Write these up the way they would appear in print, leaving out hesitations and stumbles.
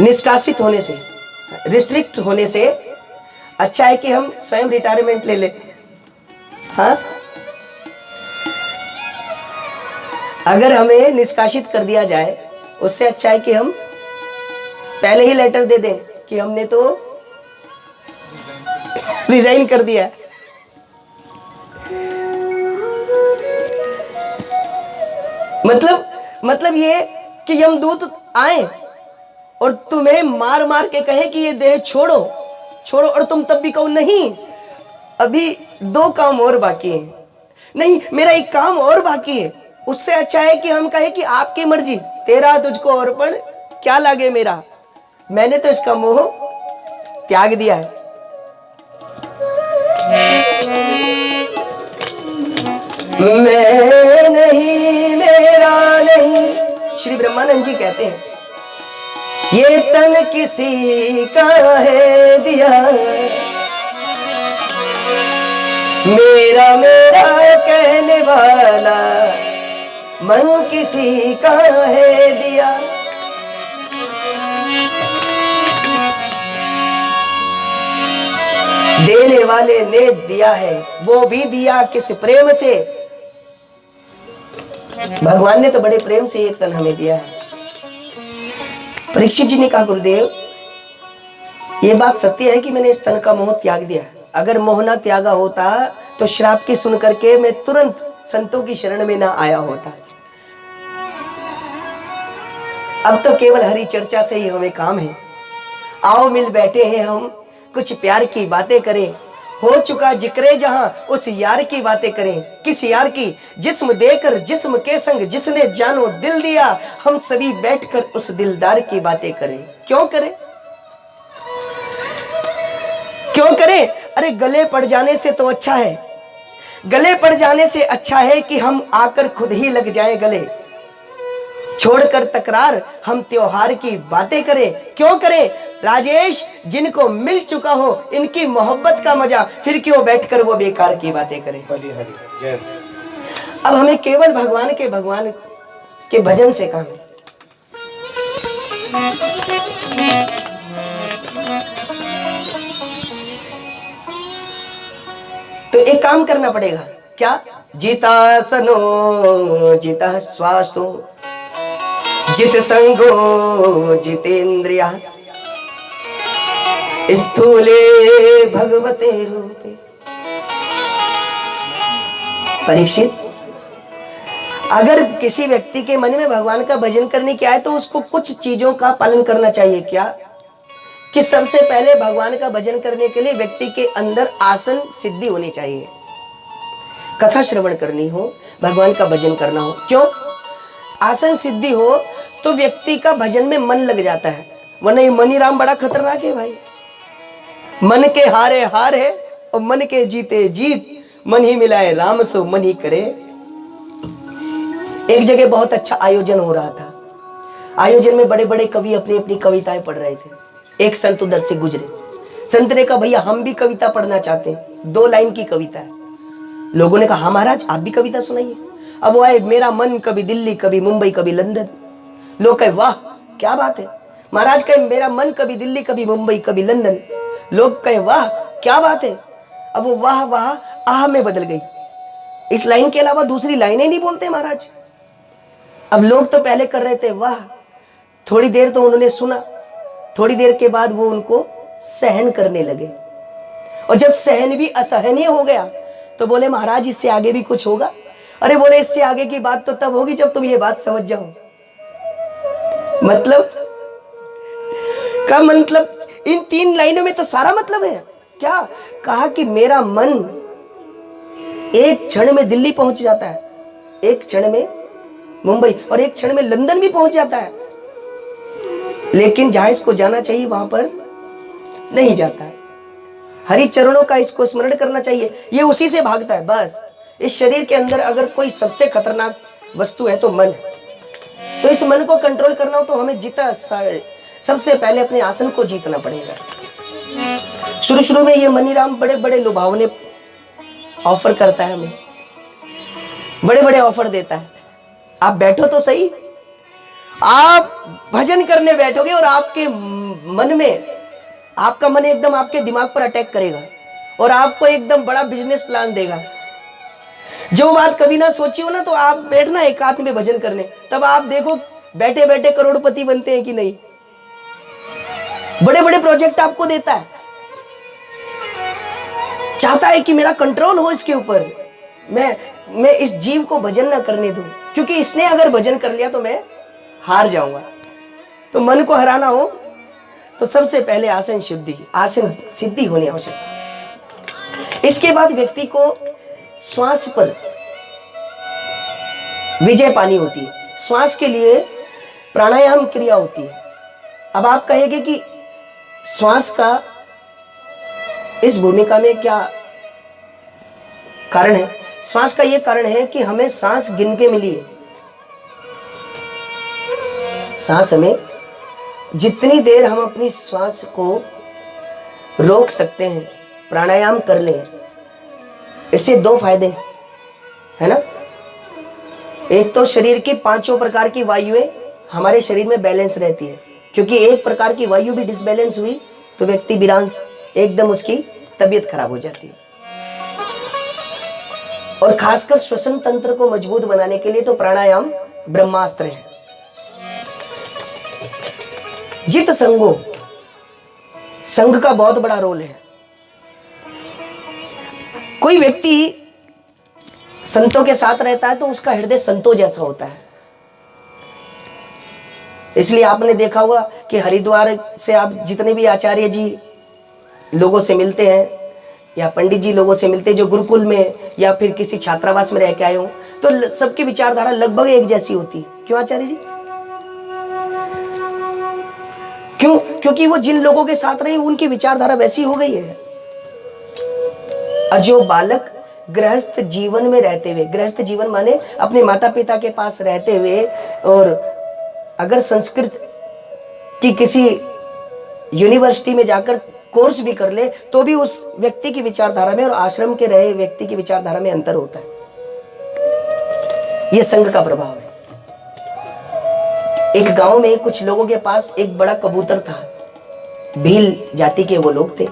निष्कासित होने से, रिस्ट्रिक्ट होने से अच्छा है कि हम स्वयं रिटायरमेंट ले लें। हाँ, अगर हमें निष्कासित कर दिया जाए उससे अच्छा है कि हम पहले ही लेटर दे दें कि हमने तो रिजाइन कर दिया। मतलब ये कि यमदूत आए और तुम्हें मार मार के कहे कि ये देह छोड़ो छोड़ो, और तुम तब भी कहो नहीं अभी 2 काम और बाकी है, नहीं मेरा एक काम और बाकी है। उससे अच्छा है कि हम कहे कि आपकी मर्जी, तेरा तुझको अर्पण क्या लागे मेरा, मैंने तो इसका मोह त्याग दिया है। मैं नहीं मेरा नहीं, श्री ब्रह्मानंद जी कहते हैं ये तन किसी का है दिया, मेरा मेरा कहने वाला मन किसी का है दिया। देने वाले ने दिया है, वो भी दिया किस प्रेम से। भगवान ने तो बड़े प्रेम से ये तन हमें दिया है। परीक्षित जी ने कहा गुरुदेव ये बात सत्य है कि मैंने इस तन का मोह त्याग दिया, अगर मोह ना त्यागा होता तो श्राप की सुन करके मैं तुरंत संतों की शरण में ना आया होता। अब तो केवल हरि चर्चा से ही हमें काम है। आओ मिल बैठे हैं हम, कुछ प्यार की बातें करें, हो चुका जिक्रे जहां उस यार की बातें करें। किस यार की? जिस्म देकर जिस्म के संग जिसने जानो दिल दिया, हम सभी बैठकर उस दिलदार की बातें करें। क्यों करें? क्यों करें? अरे गले पड़ जाने से तो अच्छा है, गले पड़ जाने से अच्छा है कि हम आकर खुद ही लग जाएं गले। छोड़कर तकरार हम त्योहार की बातें करें। क्यों करें राजेश? जिनको मिल चुका हो इनकी मोहब्बत का मजा, फिर क्यों बैठकर वो बेकार की बातें करें। अब हमें केवल भगवान के भजन से काम है। तो एक काम करना पड़ेगा, क्या? जीता सनो जीता श्वासो जित संगो जितेंद्रिया स्थूले भगवते रूपे। परीक्षित, अगर किसी व्यक्ति के मन में भगवान का भजन करने की आए तो उसको कुछ चीजों का पालन करना चाहिए। क्या? कि सबसे पहले भगवान का भजन करने के लिए व्यक्ति के अंदर आसन सिद्धि होनी चाहिए। कथा श्रवण करनी हो, भगवान का भजन करना हो, क्यों? आसन सिद्धि हो तो व्यक्ति का भजन में मन लग जाता है। वरना ये मनीराम बड़ा खतरनाक है भाई। मन के हारे हार है और मन के जीते जीत, मन ही मिलाए राम सो मन ही करे। एक जगह बहुत अच्छा आयोजन हो रहा था। आयोजन में बड़े बड़े कवि अपनी अपनी कविताएं पढ़ रहे थे। एक संत उधर से गुजरे। संत ने कहा भैया हम भी कविता पढ़ना चाहते हैं, 2 लाइन की कविता है। लोगों ने कहा हाँ महाराज आप भी कविता सुनाइए। अब वो आए, मेरा मन कभी दिल्ली कभी मुंबई कभी लंदन। लोग कहे वाह क्या बात है। महाराज कहे मेरा मन कभी दिल्ली कभी मुंबई कभी लंदन। लोग कहे वाह क्या बात है। अब वो वाह वाह आह में बदल गई। इस लाइन के अलावा दूसरी लाइनें नहीं बोलते महाराज। अब लोग तो पहले कर रहे थे वाह, थोड़ी देर तो उन्होंने सुना, थोड़ी देर के बाद वो उनको सहन करने लगे। और जब सहन भी असहनीय हो गया तो बोले महाराज इससे आगे भी कुछ होगा। अरे बोले इससे आगे की बात तो तब होगी जब तुम ये बात समझ जाओ। मतलब इन 3 लाइनों में तो सारा मतलब है। क्या कहा? कि मेरा मन एक क्षण में दिल्ली पहुंच जाता है, एक क्षण में मुंबई और एक क्षण में लंदन भी पहुंच जाता है, लेकिन जहां इसको जाना चाहिए वहां पर नहीं जाता है। हरि चरणों का इसको स्मरण करना चाहिए, ये उसी से भागता है। बस इस शरीर के अंदर अगर कोई सबसे खतरनाक वस्तु है तो मन है। तो इस मन को कंट्रोल करना हो तो हमें सबसे पहले अपने आसन को जीतना पड़ेगा। शुरू में ये मनीराम बड़े बड़े लुभावने ऑफर करता है, हमें बड़े बड़े ऑफर देता है, आप बैठो तो सही। आप भजन करने बैठोगे और आपके मन में, आपका मन एकदम आपके दिमाग पर अटैक करेगा और आपको एकदम बड़ा बिजनेस प्लान देगा। जो बात कभी ना सोची हो ना, तो आप बैठना एकांत में भजन करने, तब आप देखो बैठे बैठे करोड़पति बनते हैं कि नहीं। बड़े बड़े प्रोजेक्ट आपको देता है, चाहता है कि मेरा कंट्रोल हो इसके ऊपर, मैं इस जीव को भजन ना करने दूं, क्योंकि इसने अगर भजन कर लिया तो मैं हार जाऊंगा। तो मन को हराना हो तो सबसे पहले आसन सिद्धि होनी आवश्यक। इसके बाद व्यक्ति को श्वास पर विजय पानी होती है। श्वास के लिए प्राणायाम क्रिया होती है। अब आप कहेंगे कि श्वास का इस भूमिका में क्या कारण है? श्वास का यह कारण है कि हमें सांस गिन के मिली है। सांस हमें, जितनी देर हम अपनी श्वास को रोक सकते हैं, प्राणायाम कर लें, इससे दो फायदे है ना। एक तो शरीर की 5 प्रकार की वायुएं हमारे शरीर में बैलेंस रहती है, क्योंकि एक प्रकार की वायु भी डिसबैलेंस हुई तो व्यक्ति विरांत, एकदम उसकी तबीयत खराब हो जाती है। और खासकर श्वसन तंत्र को मजबूत बनाने के लिए तो प्राणायाम ब्रह्मास्त्र है। जित संगो, संघ का बहुत बड़ा रोल है। कोई व्यक्ति संतों के साथ रहता है तो उसका हृदय संतों जैसा होता है। इसलिए आपने देखा होगा कि हरिद्वार से आप जितने भी आचार्य जी लोगों से मिलते हैं या पंडित जी लोगों से मिलते हैं जो गुरुकुल में या फिर किसी छात्रावास में रह के आए हो, तो सबकी विचारधारा लगभग एक जैसी होती है। क्यों आचार्य जी? क्यों? क्योंकि वो जिन लोगों के साथ रहे उनकी विचारधारा वैसी हो गई है। और जो बालक गृहस्थ जीवन में रहते हुए, गृहस्थ जीवन माने अपने माता पिता के पास रहते हुए, और अगर संस्कृत की किसी यूनिवर्सिटी में जाकर कोर्स भी कर ले तो भी उस व्यक्ति की विचारधारा में और आश्रम के रहे व्यक्ति की विचारधारा में अंतर होता है। यह संघ का प्रभाव है। एक गांव में कुछ लोगों के पास एक बड़ा कबूतर था। भील जाति के वो लोग थे।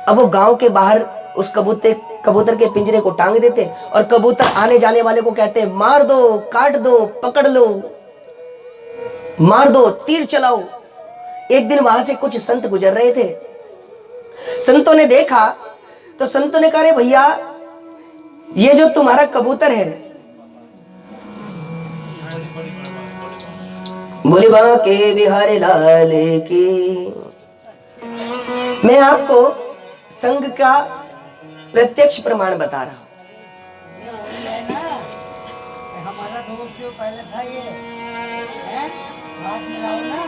अब वो गांव के बाहर उस कबूतर के पिंजरे को टांग देते और कबूतर आने जाने वाले को कहते, मार दो, काट दो, पकड़ लो, मार दो, तीर चलाओ। एक दिन वहां से कुछ संत गुजर रहे थे। संतों ने देखा तो संतों ने कहा, रे भैया, ये जो तुम्हारा कबूतर है, बोले बांके बिहारी लाल की, मैं आपको संघ का प्रत्यक्ष प्रमाण बता रहा हूं। हमारा दोस्त जो पहले था ये हाथ मिलाओ ना।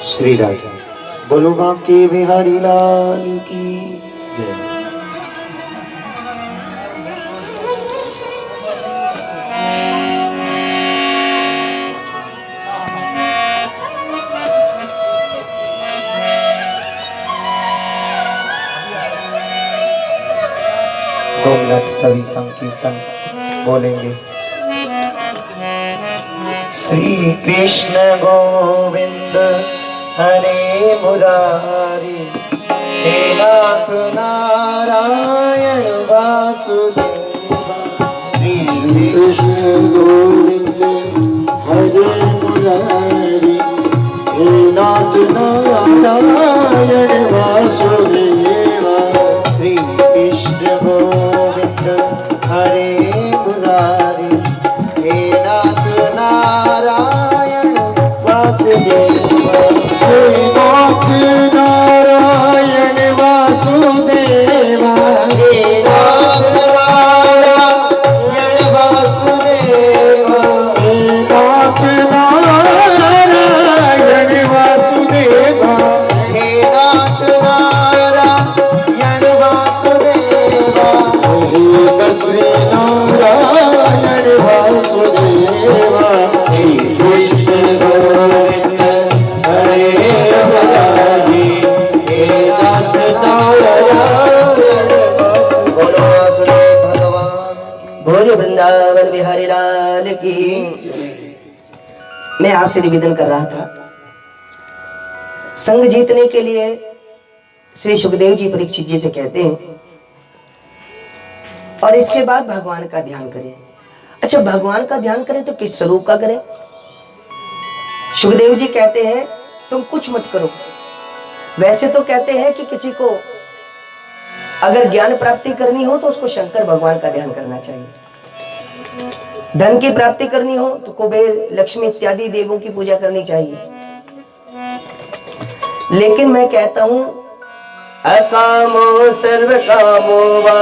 श्री राधा बोलो बांके बिहारी लाल की जय। दो मिनट सभी संकीर्तन बोलेंगे। श्री कृष्ण गोविंद हरे मुरारी, हे नाथ नारायण वासुदेवा। श्री कृष्ण गोविंद हरे मुरारी, हे नाथ नारायण वासुदेवा। श्री कृष्ण गोविंद हरे मुरारी, हे नाथ नारायण वासुदेवा। हे नाथ नारायण वासुदेवा, हे नाथ नारायण वासुदेवा। हे बोले वृंदावन बिहारी लाल की। मैं आपसे निवेदन कर रहा था, संग जीतने के लिए श्री सुखदेव जी परीक्षित जी से कहते हैं और इसके बाद भगवान का ध्यान करें। अच्छा, भगवान का ध्यान करें तो किस स्वरूप का करें? सुखदेव जी कहते हैं तुम कुछ मत करो। वैसे तो कहते हैं कि किसी को अगर ज्ञान प्राप्ति करनी हो तो उसको शंकर भगवान का ध्यान करना चाहिए, धन की प्राप्ति करनी हो तो कुबेर, लक्ष्मी इत्यादि देवों की पूजा करनी चाहिए। लेकिन मैं कहता हूं अकामो सर्व कामो वा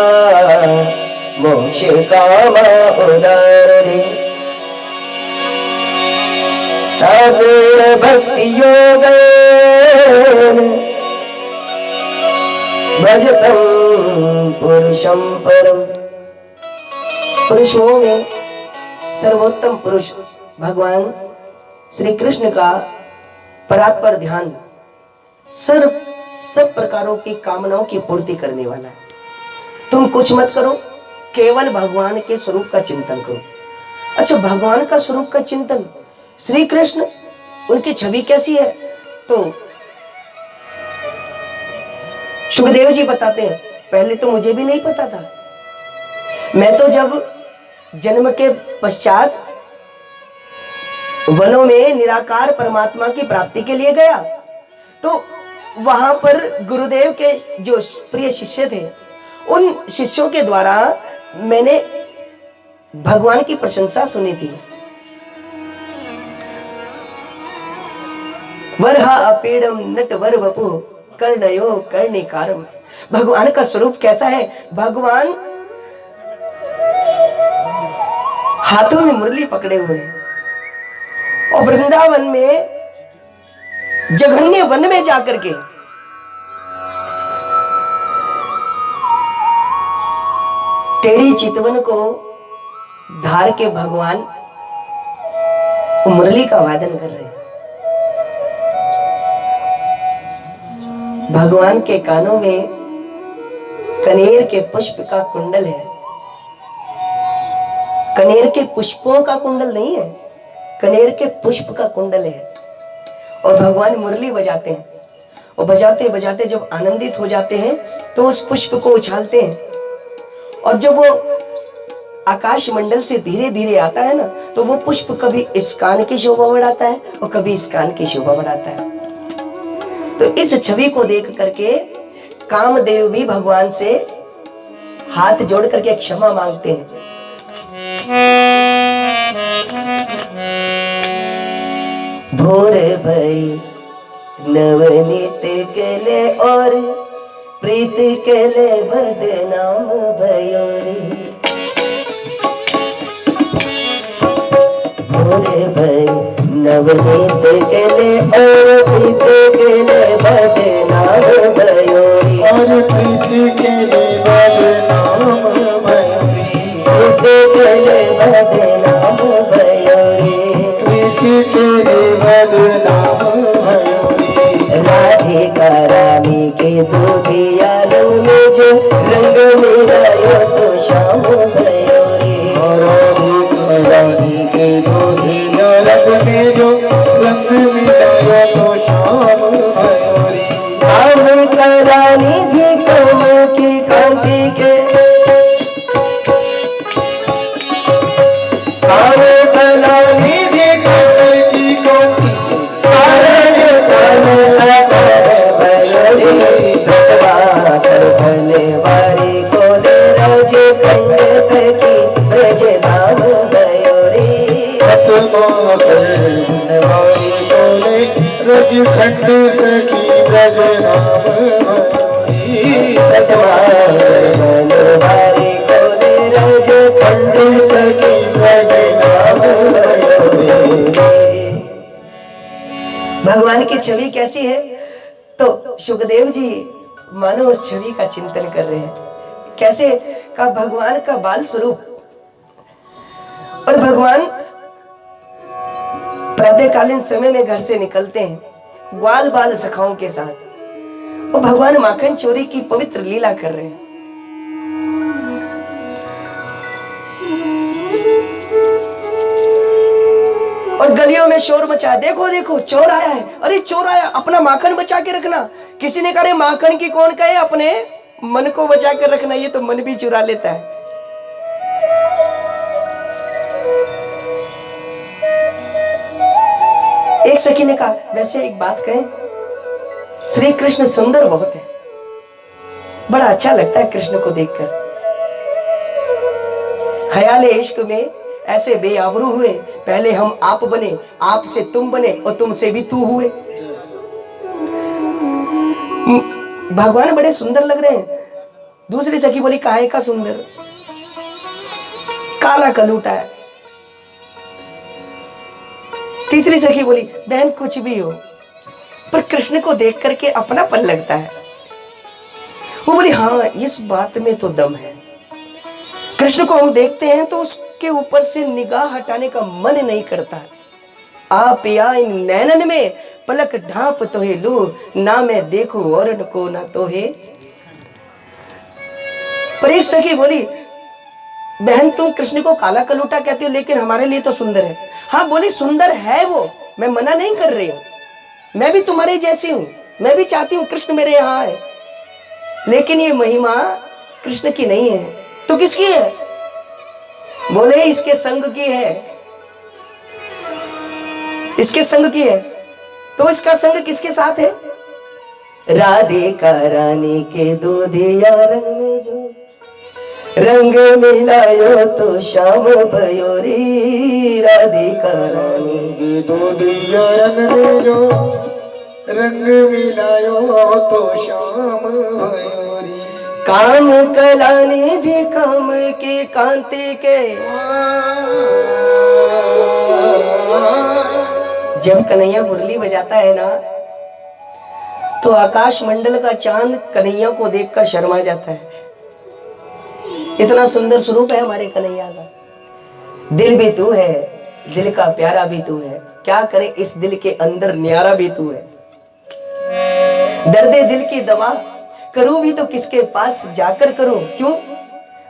मोक्ष कामा उदारे तब भक्ति योग भजतम पुरुषम परम। पुरुषों में सर्वोत्तम पुरुष भगवान श्री कृष्ण का परात्पर ध्यान सब प्रकारों की कामनाओं की पूर्ति करने वाला है। तुम कुछ मत करो, केवल भगवान के स्वरूप का चिंतन करो। अच्छा, भगवान का स्वरूप का चिंतन, श्री कृष्ण, उनकी छवि कैसी है? तो सुखदेव जी बताते हैं, पहले तो मुझे भी नहीं पता था। मैं तो जब जन्म के पश्चात वनों में निराकार परमात्मा की प्राप्ति के लिए गया तो वहां पर गुरुदेव के जो प्रिय शिष्य थे, उन शिष्यों के द्वारा मैंने भगवान की प्रशंसा सुनी थी। वरहा अपीडम नटवर वपु कर्णयो कर्णिकारम। भगवान का स्वरूप कैसा है? भगवान हाथों में मुरली पकड़े हुए हैं और वृंदावन में जघन्य वन में जाकर के टेढ़ी चितवन को धार के भगवान मुरली का वादन कर रहे हैं। भगवान के कानों में कनेर के पुष्प का कुंडल है। कनेर के पुष्पों का कुंडल नहीं है, कनेर के पुष्प का कुंडल है। और भगवान मुरली बजाते हैं और बजाते बजाते जब आनंदित हो जाते हैं तो उस पुष्प को उछालते हैं और जब वो आकाश मंडल से धीरे धीरे आता है ना तो वो पुष्प कभी इस कान की शोभा बढ़ाता है और कभी इस कान की शोभा बढ़ाता है। तो इस छवि को देख करके कामदेव भी भगवान से हाथ जोड़ करके क्षमा मांगते हैं। भोर भई नवनीत केले और प्रीत केले बदनाम भयोरी। भोर भई नवनीत केले और प्रीत केले बदनाम भयोरी। और प्रीति के लिए बदनाम भयोरी। प्रीत केले बदनाम भयोरी। प्रीति के लिए बदनाम भयोरी। राधिका रानी के दूधिया रंग में जो रंग मिलायो तो श्याम भयोरी। राधिका रानी के दूधिया रंग में जो रंग मिलायो तो श्याम भयोरी। आम करानी थी कमल की कांति के, आम करानी थी कमल की कांति के, कारण भयोरी। भगवा पर बने वारी कोले रज खंड सकी ब्रज धाम भयोरी। आत्मा कर बनवारी बोले रज खंड सखी ब्रज नाम भयोरी। भगवा पर बने वारी कोले रज खंड सकी ब्रज धाम भयोरी। भगवान की छवि कैसी है? तो सुखदेव जी मानो उस छवि का चिंतन कर रहे हैं। कैसे का? भगवान का बाल स्वरूप। और भगवान प्रातःकालीन समय में घर से निकलते हैं ग्वाल बाल सखाओं के साथ और भगवान माखन चोरी की पवित्र लीला कर रहे हैं। और गलियों में शोर मचा, देखो देखो चोर आया है, अरे चोर आया, अपना माखन बचा के रखना। किसी ने कहा माखन की कौन कहे, अपने मन को बचा कर रखना, ये तो मन भी चुरा लेता है। एक सखी ने कहा वैसे एक बात कहें, श्री कृष्ण सुंदर बहुत है, बड़ा अच्छा लगता है कृष्ण को देखकर। ख्याल इश्क में ऐसे बेआबरू हुए, पहले हम आप बने, आप से तुम बने और तुमसे भी तू हुए। भगवान बड़े सुंदर लग रहे हैं। दूसरी सखी बोली काहे का सुंदर, काला कलूटा है। तीसरी सखी बोली बहन कुछ भी हो, पर कृष्ण को देख करके अपनापन लगता है। वो बोली हाँ इस बात में तो दम है, कृष्ण को हम देखते हैं तो उसके ऊपर से निगाह हटाने का मन नहीं करता। आप या इन नैनन में पलक ढांप तो है लो, ना मैं देखूं और को ना तो है। पर एक सखी बोली बहन तुम कृष्ण को काला कलूटा कहती हो, लेकिन हमारे लिए तो सुंदर है। हाँ बोली सुंदर है वो, मैं मना नहीं कर रही हूं, मैं भी तुम्हारे जैसी हूं, मैं भी चाहती हूं कृष्ण मेरे यहाँ है, लेकिन ये महिमा कृष्ण की नहीं है तो किसकी है? बोले इसके संग की है, इसके संग की है। तो इसका संग किसके साथ है? राधे का रानी के दूधिया रंग में जो रंग मिलायो तो शाम भयोरी। राधे का रानी के दूधिया रंग में जो रंग मिलायो तो शाम भयोरी। काम कलानी थी काम के कांति के, जब कन्हैया मुरली बजाता है ना तो आकाश मंडल का चांद कन्हैया को देखकर शर्मा जाता है। इतना सुंदर स्वरूप है हमारे कन्हैया का। दिल भी तू है, दिल का प्यारा भी तू है, क्या करे इस दिल के अंदर न्यारा भी तू है। दर्दे दिल की दवा करूं भी तो किसके पास जाकर करूं, क्यों?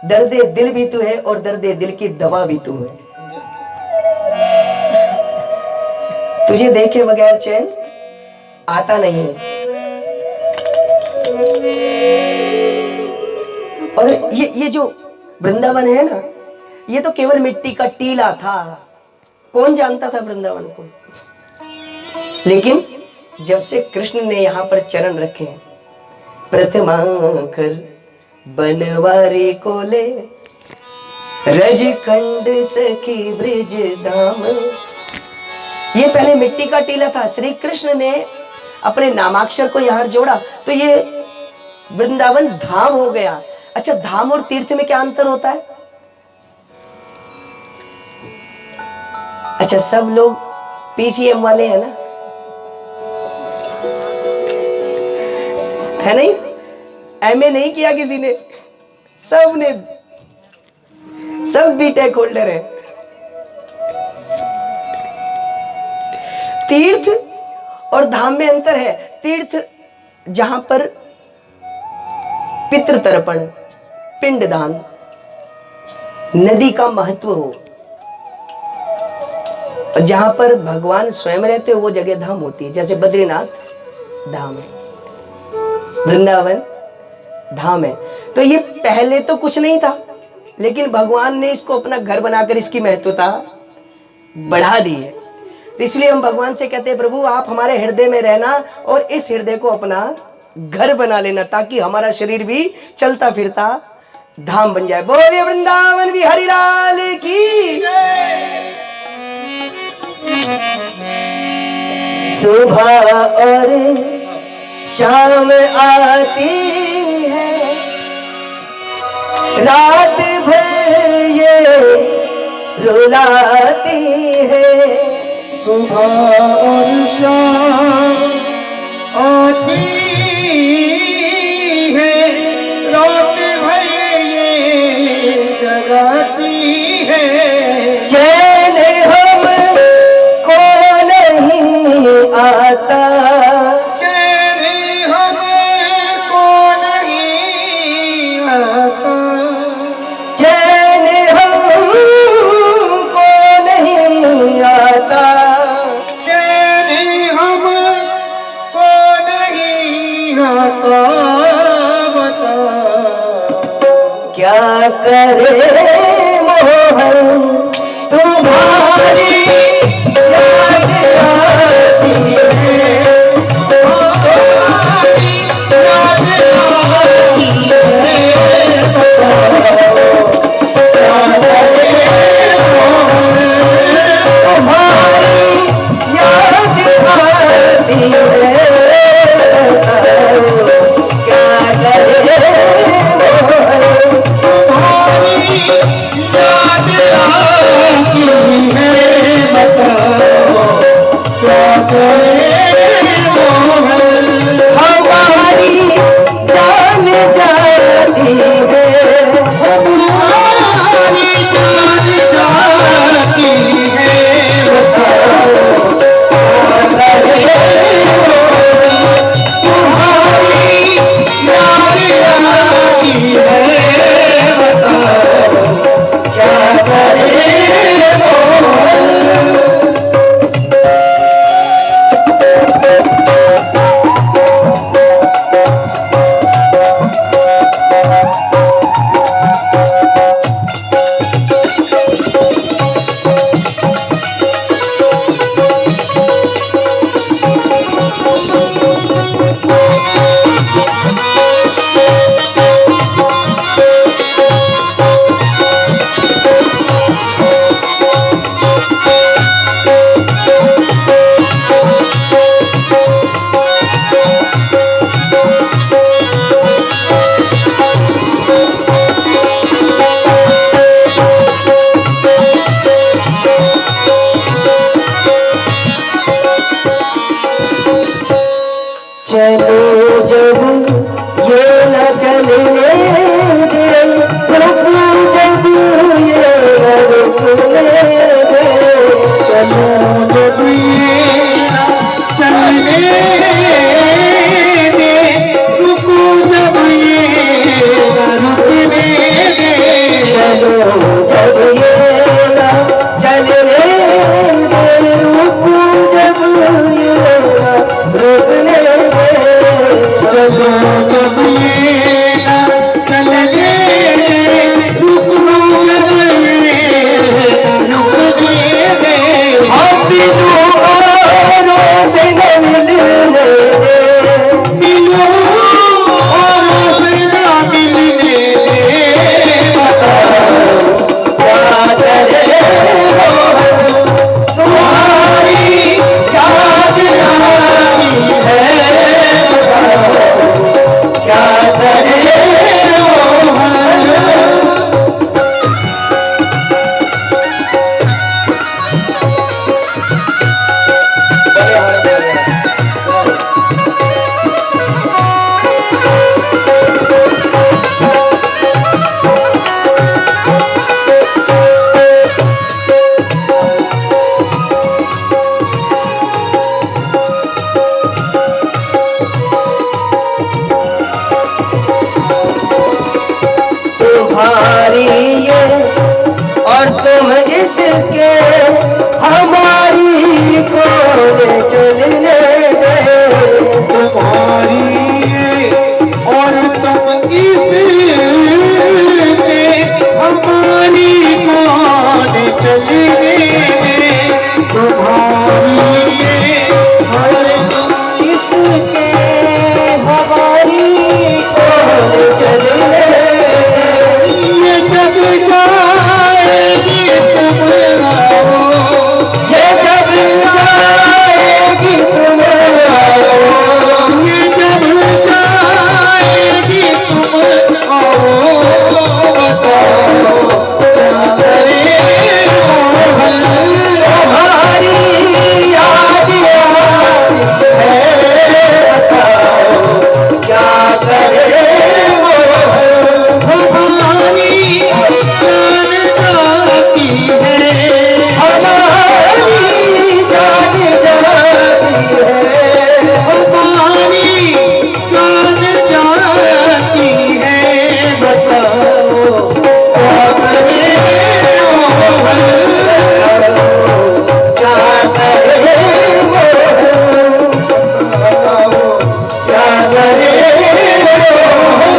दर्दे दिल भी तू है और दर्दे दिल की दवा भी तू है। तुझे देखे बगैर चैन आता नहीं है। और ये जो वृंदावन है ना, ये तो केवल मिट्टी का टीला था, कौन जानता था वृंदावन को। लेकिन जब से कृष्ण ने यहाँ पर चरण रखे हैं, प्रथमांकर बनवारी को ले रजखंड सखी ब्रिज धाम। ये पहले मिट्टी का टीला था, श्री कृष्ण ने अपने नामाक्षर को यहां जोड़ा तो ये वृंदावन धाम हो गया। अच्छा धाम और तीर्थ में क्या अंतर होता है? अच्छा सब लोग पीसीएम वाले हैं ना, है नहीं? एमए नहीं किया किसी ने, सब बीटेक होल्डर है। तीर्थ और धाम में अंतर है। तीर्थ जहां पर पितृ तर्पण, पिंडदान, नदी का महत्व हो, और जहां पर भगवान स्वयं रहते हो वो जगह धाम होती है। जैसे बद्रीनाथ धाम है, वृंदावन धाम है। तो ये पहले तो कुछ नहीं था, लेकिन भगवान ने इसको अपना घर बनाकर इसकी महत्वता बढ़ा दी है। तो इसलिए हम भगवान से कहते हैं प्रभु आप हमारे हृदय में रहना और इस हृदय को अपना घर बना लेना, ताकि हमारा शरीर भी चलता फिरता धाम बन जाए। बोलिए वृंदावन बिहारी लाल की। सुबह और शाम आती है, रात भर ये रुलाती है। सुबह और शाम आती है, रात भर ये जगाती है। चैन हमको नहीं आता, चैन हमको नहीं आता, चैन हमको नहीं आता। करे मोहन तुम्हारी याद आती है, तुम्हारी याद आती है, क्या करे मोहन तुम्हारी याद आती है, क्या करे हमारी जान जाती है, हमारी जान जाती है, बताओ तुम्हारी याद आती है, बताओ क्या करे चलो जब ये न चलने दे, रुको जब ये न रुकने दे, चलो जब ये न चलने दे, रुको जब ये न रुकने दे, चलो जब ये न चलने दे, रुको जब ये न रुकने दे, चलो जब ये न चलने दे, रुको जब ये न रुकने दे, हम बिनु औरों से न मिलने दे, बिनु औरों से न मिलने दे, बताओ क्या करे मोहन तुम्हारी याद आती है, क्या करे मोहन। तुम्हारी ये और तुम इसके, हमारी कौन चलने दे, तुम्हारी ये और तुम इसके, हमारी कौन चलने दे, तुम्हारी ये और तुम इसके, हमारी कौन चलने दे, जब जाएगी तुम आओ, ये जब जाएगी तुम आओ, ये जब जाएगी तुम आओ, बताओ क्या करे मोहन तुम्हारी याद आती है, बताओ क्या करे मोहन हमारी जान जाती है, हमारी जान जाती है, हमारी जान जाती है, बताओ क्या करे मोहन, क्या करे मोहन, बताओ क्या करे मोहन।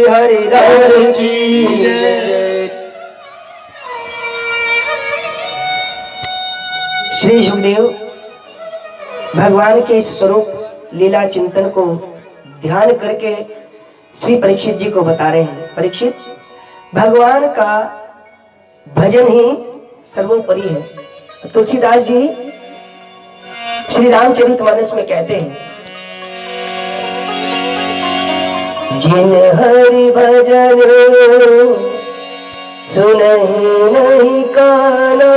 हरि लाल की जय। श्री सुखदेव भगवान के इस स्वरूप लीला चिंतन को ध्यान करके श्री परीक्षित जी को बता रहे हैं। परीक्षित, भगवान का भजन ही सर्वोपरि है। तुलसीदास जी श्री रामचरितमानस में कहते हैं, जिन हरि भजन सुनहि नहीं काना,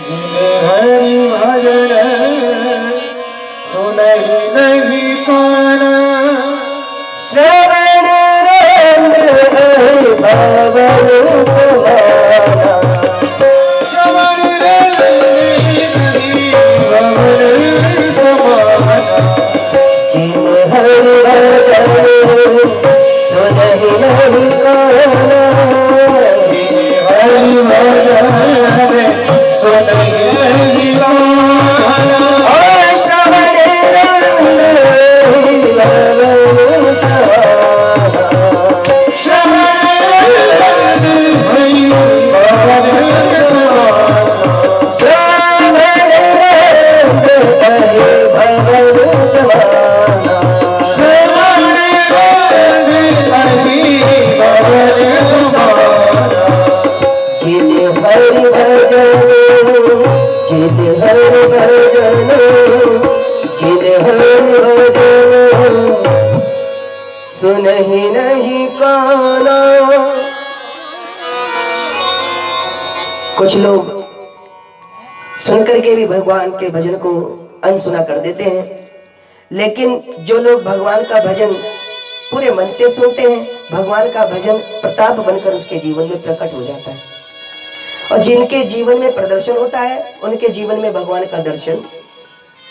जिन हरि भजन सुनहि नहीं काना, श्रवण रंग भवन समाना, श्रवण रंगी भवन समाना, जिन हरि भजन सुनहि नहीं काना, जिन हरि भजन सुनहि नहीं काना, और श्रवण रंग भवन समाना, श्रवण रंगी भवन समाना, श्रवण रंग भवन समाना, श्रवण रंगी भवन समाना, जिन हरि भजन, जिन हरि भजन, जिन हरि भजन सुनहि नहीं काना। कुछ लोग सुनकर के भी भगवान के भजन को अनसुना कर देते हैं, लेकिन जो लोग भगवान का भजन पूरे मन से सुनते हैं, भगवान का भजन प्रताप बनकर उसके जीवन में प्रकट हो जाता है। और जिनके जीवन में प्रदर्शन होता है, उनके जीवन में भगवान का दर्शन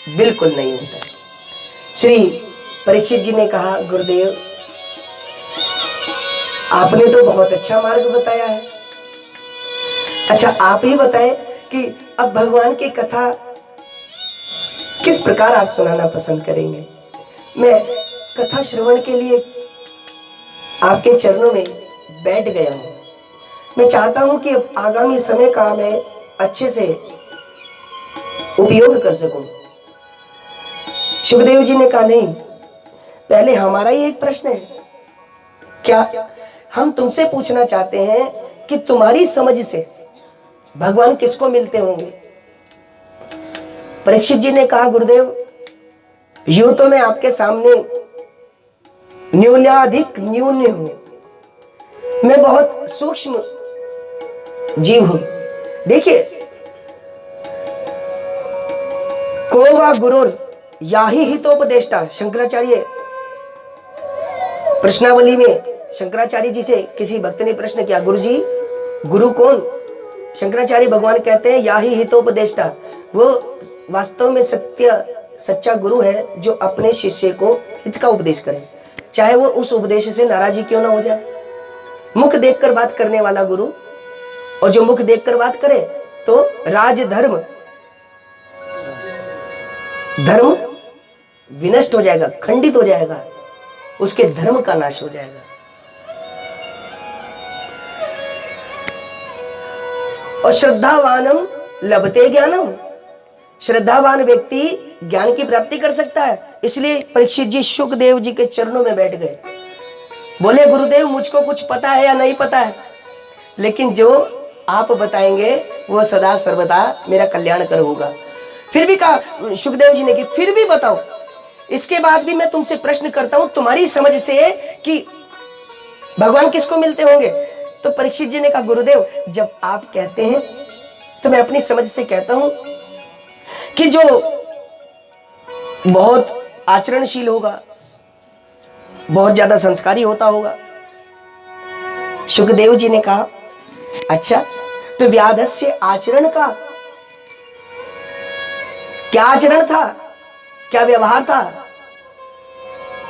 बिल्कुल नहीं होता है। श्री परीक्षित जी ने कहा, गुरुदेव आपने तो बहुत अच्छा मार्ग बताया है, अच्छा आप ही बताएं कि अब भगवान की कथा किस प्रकार आप सुनाना पसंद करेंगे। मैं कथा श्रवण के लिए आपके चरणों में बैठ गया हूं। मैं चाहता हूं कि अब आगामी समय का मैं अच्छे से उपयोग कर सकूं। सुखदेव जी ने कहा, नहीं, पहले हमारा ही एक प्रश्न है। क्या हम तुमसे पूछना चाहते हैं कि तुम्हारी समझ से भगवान किसको मिलते होंगे। परीक्षित जी ने कहा, गुरुदेव यूं तो मैं आपके सामने न्यूनाधिक न्यून्य हूं, मैं बहुत सूक्ष्म जीव हूं। देखिए, को वा गुरुर याही हितोपदेष्टा, शंकराचार्य प्रश्नावली में शंकराचार्य जी से किसी भक्त ने प्रश्न किया, गुरु जी गुरु कौन। शंकराचार्य भगवान कहते हैं, याही हितोपदेष्टा, वो वास्तव में सच्चा गुरु है जो अपने शिष्य को हित का उपदेश करे, चाहे वो उस उपदेश से नाराजी क्यों ना हो जाए। मुख देखकर बात करने वाला गुरु, और जो मुख देखकर बात करे तो राज धर्म विनष्ट हो जाएगा, खंडित हो जाएगा, उसके धर्म का नाश हो जाएगा। और श्रद्धावानम लभते ज्ञानम, श्रद्धावान व्यक्ति ज्ञान की प्राप्ति कर सकता है। इसलिए परीक्षित जी सुखदेव जी के चरणों में बैठ गए। बोले, गुरुदेव मुझको कुछ पता है या नहीं पता है, लेकिन जो आप बताएंगे वो सदा सर्वदा मेरा कल्याण कर होगा। फिर भी कहा सुखदेव जी ने कि फिर भी बताओ, इसके बाद भी मैं तुमसे प्रश्न करता हूं तुम्हारी समझ से कि भगवान किसको मिलते होंगे। तो परीक्षित जी ने कहा, गुरुदेव जब आप कहते हैं तो मैं अपनी समझ से कहता हूं कि जो बहुत आचरणशील होगा, बहुत ज्यादा संस्कारी होता होगा। सुखदेव जी ने कहा, अच्छा तो व्याधस्य आचरण का क्या आचरण था, क्या व्यवहार था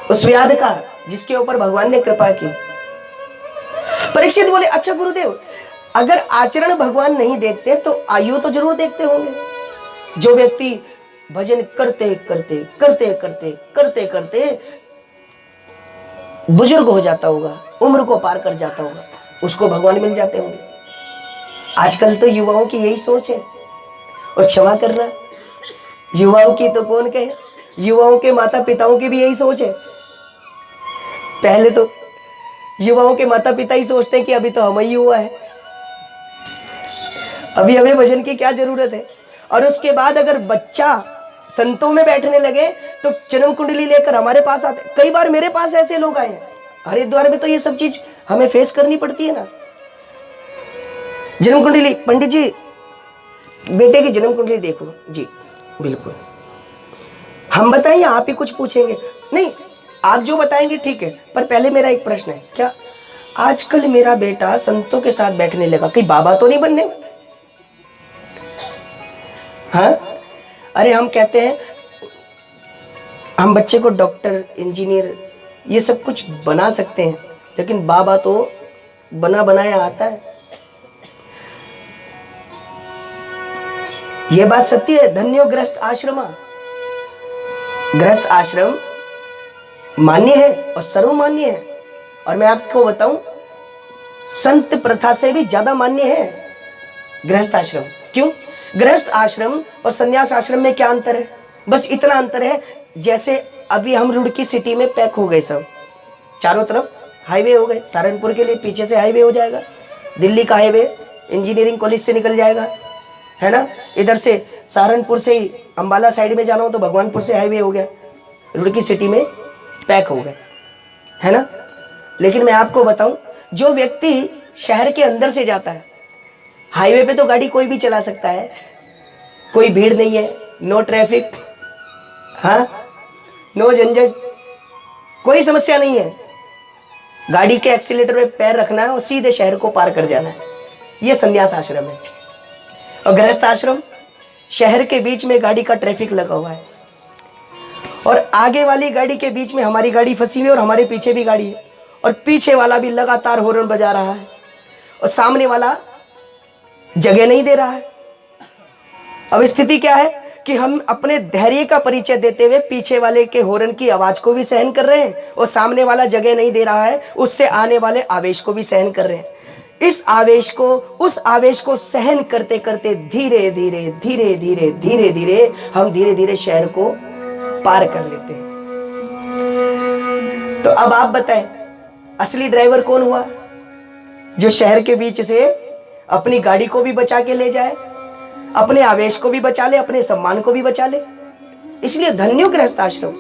उस व्याध का जिसके ऊपर भगवान ने कृपा की। परीक्षित बोले, अच्छा गुरुदेव अगर आचरण भगवान नहीं देखते तो आयु तो जरूर देखते होंगे। जो व्यक्ति भजन करते करते करते करते करते करते बुजुर्ग हो जाता होगा, उम्र को पार कर जाता होगा, उसको भगवान मिल जाते होंगे। आजकल तो युवाओं की यही सोच है। और क्षमा करना, युवाओं की तो कौन कहे, युवाओं के माता पिताओं की भी यही सोच है। पहले तो युवाओं के माता पिता ही सोचते हैं कि अभी तो हम ही युवा है, अभी हमें भजन की क्या जरूरत है। और उसके बाद अगर बच्चा संतों में बैठने लगे तो जन्म कुंडली लेकर हमारे पास आते। कई बार मेरे पास ऐसे लोग आए हैं, हरिद्वार में तो ये सब चीज हमें फेस करनी पड़ती है ना। जन्म कुंडली, पंडित जी बेटे की जन्म कुंडली देखो जी। बिल्कुल, हम बताएं या आप ही कुछ पूछेंगे? नहीं, आप जो बताएंगे ठीक है, पर पहले मेरा एक प्रश्न है, क्या आजकल मेरा बेटा संतों के साथ बैठने लगा, कहीं बाबा तो नहीं बनने? हाँ, अरे हम कहते हैं हम बच्चे को डॉक्टर, इंजीनियर ये सब कुछ बना सकते हैं, लेकिन बाबा तो बना बनाया आता है। यह बात सत्य है। धन्यो गृहस्थ आश्रमा, गृहस्थ आश्रम मान्य है और सर्वमान्य है। और मैं आपको बताऊं, संत प्रथा से भी ज्यादा मान्य है गृहस्थ आश्रम। क्यों? गृहस्थ आश्रम और संन्यास आश्रम में क्या अंतर है? बस इतना अंतर है, जैसे अभी हम रुड़की सिटी में पैक हो गए, सब चारों तरफ हाईवे हो गए। सहारनपुर के लिए पीछे से हाईवे हो जाएगा, दिल्ली का हाईवे इंजीनियरिंग कॉलेज से निकल जाएगा, है ना। इधर से सहारनपुर से ही अंबाला साइड में जाना हो तो भगवानपुर से हाईवे हो गया। रुड़की सिटी में पैक हो गए, है ना। लेकिन मैं आपको बताऊं, जो व्यक्ति शहर के अंदर से जाता है, हाईवे पे तो गाड़ी कोई भी चला सकता है, कोई भीड़ नहीं है, नो ट्रैफिक, हाँ, नो झंझट, कोई समस्या नहीं है। गाड़ी के एक्सीलेटर पे पैर रखना है और सीधे शहर को पार कर जाना है। ये संन्यास आश्रम है। और गृहस्थ आश्रम, शहर के बीच में गाड़ी का ट्रैफिक लगा हुआ है और आगे वाली गाड़ी के बीच में हमारी गाड़ी फंसी हुई है और हमारे पीछे भी गाड़ी है और पीछे वाला भी लगातार हॉर्न बजा रहा है और सामने वाला जगह नहीं दे रहा है। अब स्थिति क्या है कि हम अपने धैर्य का परिचय देते हुए पीछे वाले के हॉर्न की आवाज को भी सहन कर रहे हैं और सामने वाला जगह नहीं दे रहा है, उससे आने वाले आवेश को भी सहन कर रहे हैं। इस आवेश को, उस आवेश को सहन करते करते धीरे धीरे धीरे धीरे धीरे धीरे हम धीरे धीरे शहर को पार कर लेते हैं। तो अब आप बताएं, असली ड्राइवर कौन हुआ? जो शहर के बीच से अपनी गाड़ी को भी बचा के ले जाए, अपने आवेश को भी बचा ले, अपने सम्मान को भी बचा ले। इसलिए धन्यो गृहस्थ आश्रम।